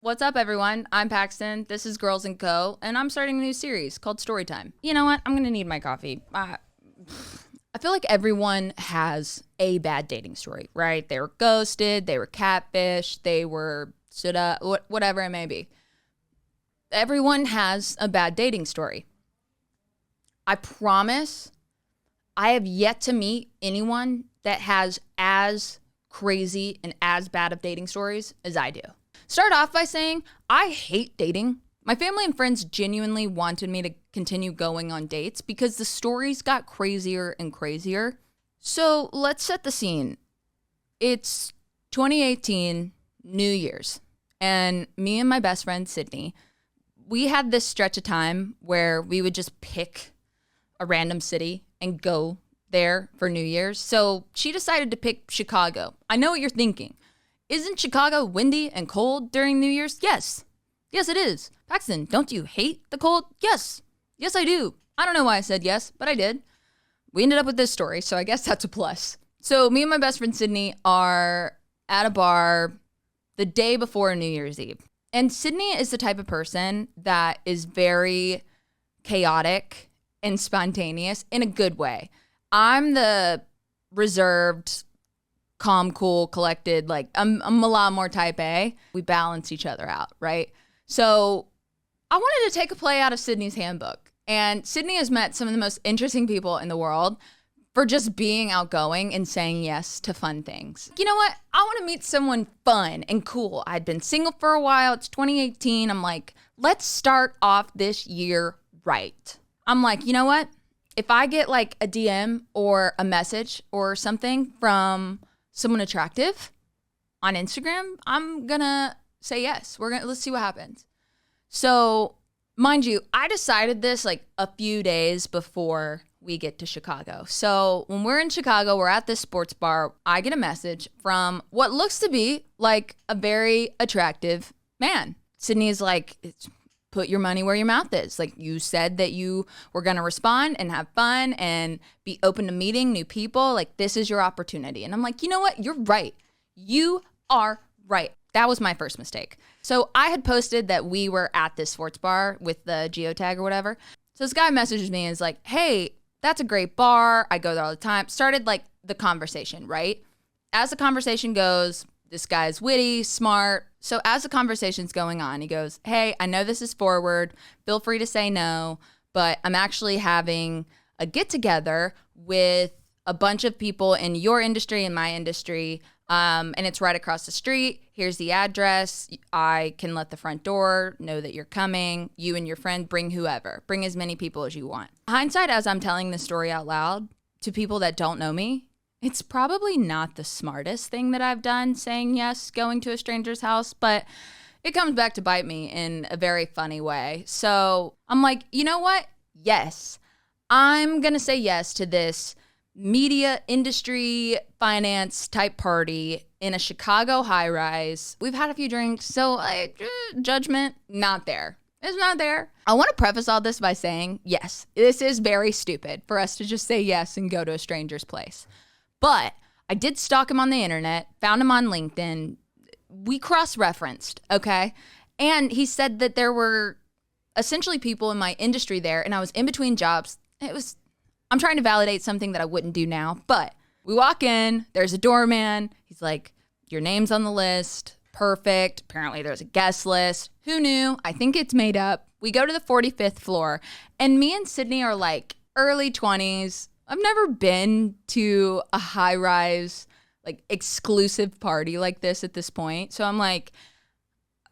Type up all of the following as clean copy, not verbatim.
What's up, everyone? I'm Paxton. This is Girls & Co., and I'm starting a new series called Storytime. You know what? I'm going to need my coffee. I feel like everyone has a bad dating story, right? They were ghosted, they were catfished, they were stood up, whatever it may be. Everyone has a bad dating story. I promise I have yet to meet anyone that has as crazy and as bad of dating stories as I do. Start off by saying, I hate dating. My family and friends genuinely wanted me to continue going on dates because the stories got crazier and crazier. So let's set the scene. It's 2018, New Year's, and me and my best friend, Sydney, we had this stretch of time where we would just pick a random city and go there for New Year's. So she decided to pick Chicago. I know what you're thinking. Isn't Chicago windy and cold during New Year's? Yes. Yes, it is. Paxton, don't you hate the cold? Yes. Yes, I do. I don't know why I said yes, but I did. We ended up with this story, so I guess that's a plus. So me and my best friend Sydney are at a bar the day before New Year's Eve. And Sydney is the type of person that is very chaotic and spontaneous in a good way. I'm the reserved, calm, cool, collected, like I'm a lot more type A. We balance each other out, right? So I wanted to take a play out of Sydney's handbook. And Sydney has met some of the most interesting people in the world for just being outgoing and saying yes to fun things. You know what? I want to meet someone fun and cool. I'd been single for a while. It's 2018. I'm like, let's start off this year right. I'm like, you know what? If I get like a DM or a message or something from someone attractive on Instagram, I'm gonna say yes. Let's see what happens. So, mind you, I decided this like a few days before we get to Chicago. So when we're in Chicago, we're at this sports bar. I get a message from what looks to be like a very attractive man. Sydney's like, put your money where your mouth is. Like, you said that you were going to respond and have fun and be open to meeting new people. Like, this is your opportunity. And I'm like, you know what? You're right. You are right. That was my first mistake. So I had posted that we were at this sports bar with the geotag or whatever. So this guy messages me and is like, hey, that's a great bar. I go there all the time. Started like the conversation, right? As the conversation goes, this guy's witty, smart. So as the conversation's going on, he goes, hey, I know this is forward. Feel free to say no, but I'm actually having a get-together with a bunch of people in your industry and my industry, and it's right across the street. Here's the address. I can let the front door know that you're coming. You and your friend, bring whoever. Bring as many people as you want. Hindsight, as I'm telling this story out loud to people that don't know me, it's probably not the smartest thing that I've done, saying yes, going to a stranger's house, but it comes back to bite me in a very funny way. So I'm like, you know what? Yes, I'm going to say yes to this media industry finance type party in a Chicago high rise. We've had a few drinks, so judgment, not there. It's not there. I want to preface all this by saying, yes, this is very stupid for us to just say yes and go to a stranger's place. But I did stalk him on the internet, found him on LinkedIn. We cross-referenced, okay? And he said that there were essentially people in my industry there, and I was in between jobs. I'm trying to validate something that I wouldn't do now, but we walk in, there's a doorman. He's like, your name's on the list. Perfect. Apparently there's a guest list. Who knew? I think it's made up. We go to the 45th floor, and me and Sydney are like early 20s. I've never been to a high-rise, like, exclusive party like this at this point. So I'm like,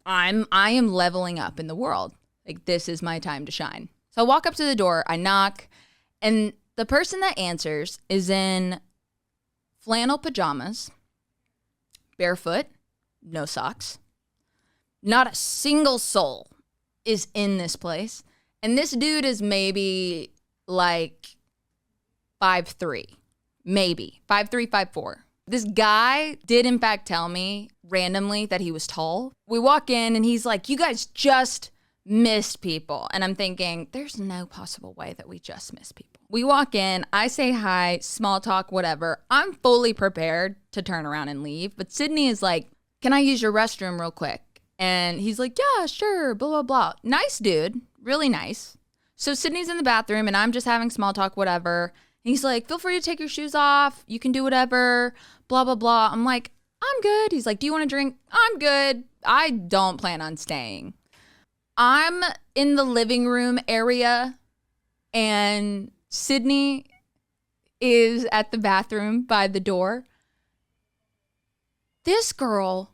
I am leveling up in the world. Like, this is my time to shine. So I walk up to the door, I knock, and the person that answers is in flannel pajamas, barefoot, no socks. Not a single soul is in this place. And this dude is maybe like 5'3", maybe 5'3", 5'4". This guy did in fact tell me randomly that he was tall. We walk in and he's like, you guys just missed people. And I'm thinking, there's no possible way that we just missed people. We walk in, I say hi, small talk, whatever. I'm fully prepared to turn around and leave. But Sydney is like, can I use your restroom real quick? And he's like, yeah, sure, blah, blah, blah. Nice dude, really nice. So Sydney's in the bathroom and I'm just having small talk, whatever. He's like, feel free to take your shoes off. You can do whatever, blah, blah, blah. I'm like, I'm good. He's like, do you want to drink? I'm good. I don't plan on staying. I'm in the living room area and Sydney is at the bathroom by the door. This girl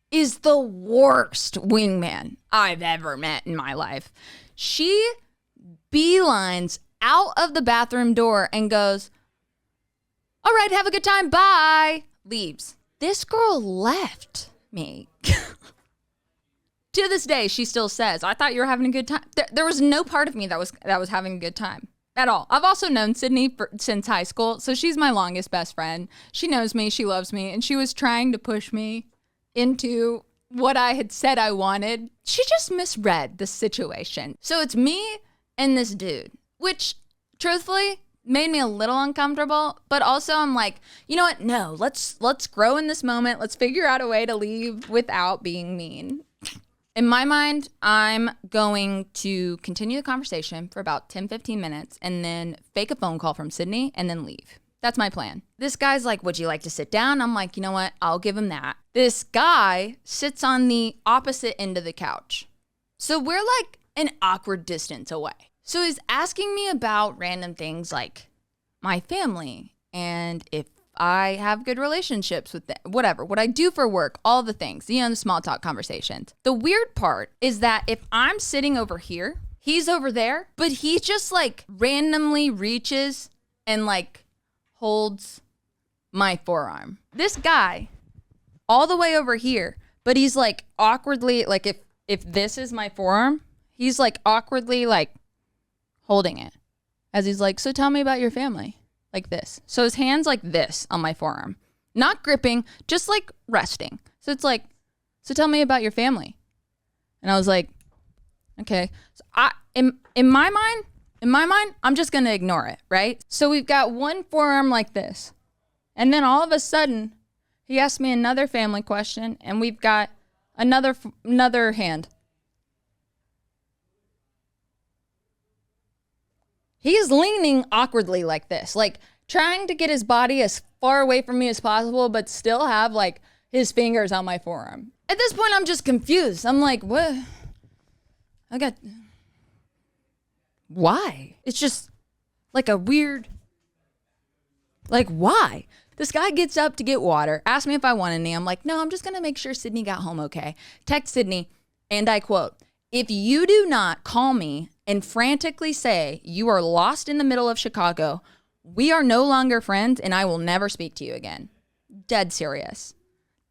is the worst wingman I've ever met in my life. She beelines out of the bathroom door and goes, all right, have a good time, bye. Leaves. This girl left me. To this day, she still says, I thought you were having a good time. There was no part of me that was having a good time at all. I've also known Sydney since high school, so she's my longest best friend. She knows me, she loves me, and she was trying to push me into what I had said I wanted. She just misread the situation. So it's me and this dude, which truthfully made me a little uncomfortable, but also I'm like, you know what? No, let's grow in this moment. Let's figure out a way to leave without being mean. In my mind, I'm going to continue the conversation for about 10-15 minutes and then fake a phone call from Sydney and then leave. That's my plan. This guy's like, would you like to sit down? I'm like, you know what? I'll give him that. This guy sits on the opposite end of the couch. So we're like an awkward distance away. So he's asking me about random things like my family and if I have good relationships with them, whatever, what I do for work, all the things, the small talk conversations. The weird part is that if I'm sitting over here, he's over there, but he just like randomly reaches and like holds my forearm. This guy all the way over here, but he's like awkwardly, like if this is my forearm, he's like awkwardly like holding it as he's like, so tell me about your family, like this. So his hand's like this on my forearm, not gripping, just like resting. So it's like, so tell me about your family. And I was like, okay. So in my mind, I'm just going to ignore it, right? So we've got one forearm like this. And then all of a sudden, he asked me another family question, and we've got another hand. He's leaning awkwardly like this, like trying to get his body as far away from me as possible, but still have like his fingers on my forearm. At this point, I'm just confused. I'm like, what? Why? It's just like a weird, like, why? This guy gets up to get water, asks me if I want any. I'm like, no, I'm just going to make sure Sydney got home okay. Text Sydney, and I quote, if you do not call me and frantically say you are lost in the middle of Chicago, we are no longer friends and I will never speak to you again. Dead serious.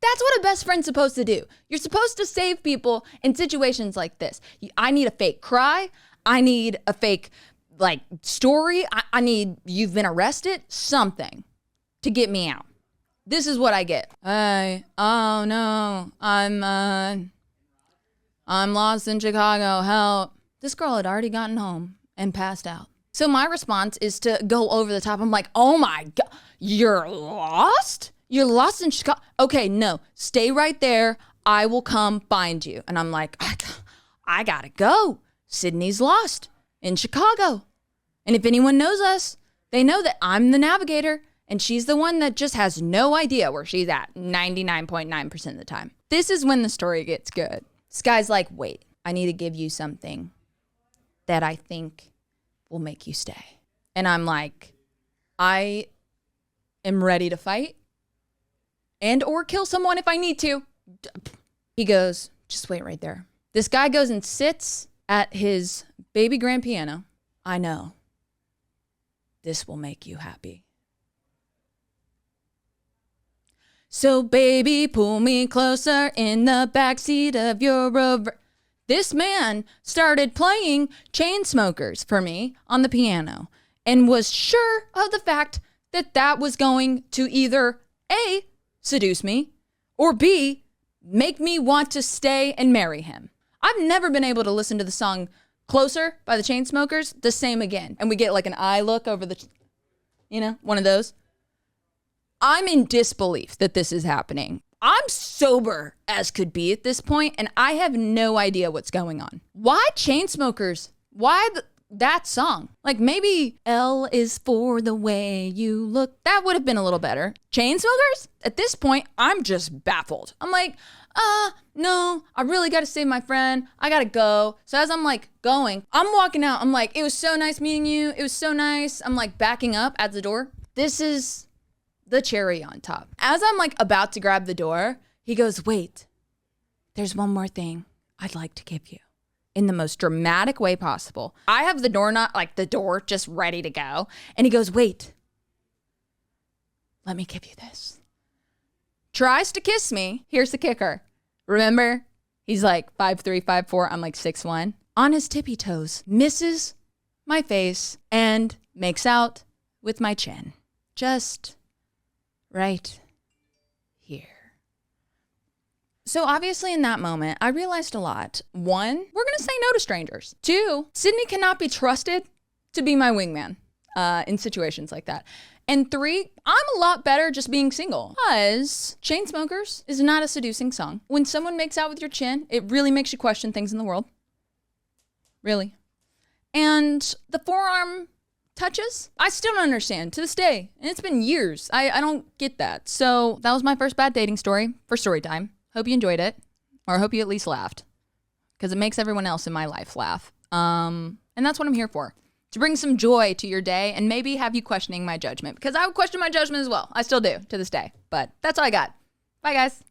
That's what a best friend's supposed to do. You're supposed to save people in situations like this. I need a fake cry. I need a fake like story. I need you've been arrested, something to get me out. This is what I get. Oh no, I'm lost in Chicago, help. This girl had already gotten home and passed out. So my response is to go over the top. I'm like, oh my God, you're lost? You're lost in Chicago? Okay, no, stay right there. I will come find you. And I'm like, I gotta go. Sydney's lost in Chicago. And if anyone knows us, they know that I'm the navigator and she's the one that just has no idea where she's at 99.9% of the time. This is when the story gets good. This guy's like, wait, I need to give you something that I think will make you stay. And I'm like, I am ready to fight and or kill someone if I need to. He goes, just wait right there. This guy goes and sits at his baby grand piano. I know. This will make you happy. So baby, pull me closer in the backseat of your Rover. This man started playing Chainsmokers for me on the piano and was sure of the fact that that was going to either A, seduce me, or B, make me want to stay and marry him. I've never been able to listen to the song Closer by the Chainsmokers the same again. And we get like an eye look over the, one of those. I'm in disbelief that this is happening. I'm sober as could be at this point, and I have no idea what's going on. Why Chainsmokers? Why that song? Like maybe L is for the way you look. That would have been a little better. Chainsmokers? At this point, I'm just baffled. I'm like, no, I really got to save my friend. I got to go. So as I'm like going, I'm walking out. I'm like, it was so nice meeting you. It was so nice. I'm like backing up at the door. This is the cherry on top. As I'm like about to grab the door, he goes, wait, there's one more thing I'd like to give you, in the most dramatic way possible. I have the door the door just ready to go. And he goes, wait, let me give you this. Tries to kiss me. Here's the kicker. Remember, he's like 5'3", 5'4". I'm like 6'1". On his tippy toes, misses my face and makes out with my chin. Just right here. So obviously in that moment, I realized a lot. One, we're going to say no to strangers. Two, Sydney cannot be trusted to be my wingman in situations like that. And three, I'm a lot better just being single, because Chainsmokers is not a seducing song. When someone makes out with your chin, it really makes you question things in the world. Really. And the forearm touches, I still don't understand to this day. And it's been years. I don't get that. So that was my first bad dating story for story time. Hope you enjoyed it, or I hope you at least laughed, because it makes everyone else in my life laugh. And that's what I'm here for, to bring some joy to your day and maybe have you questioning my judgment, because I would question my judgment as well. I still do to this day, but that's all I got. Bye, guys.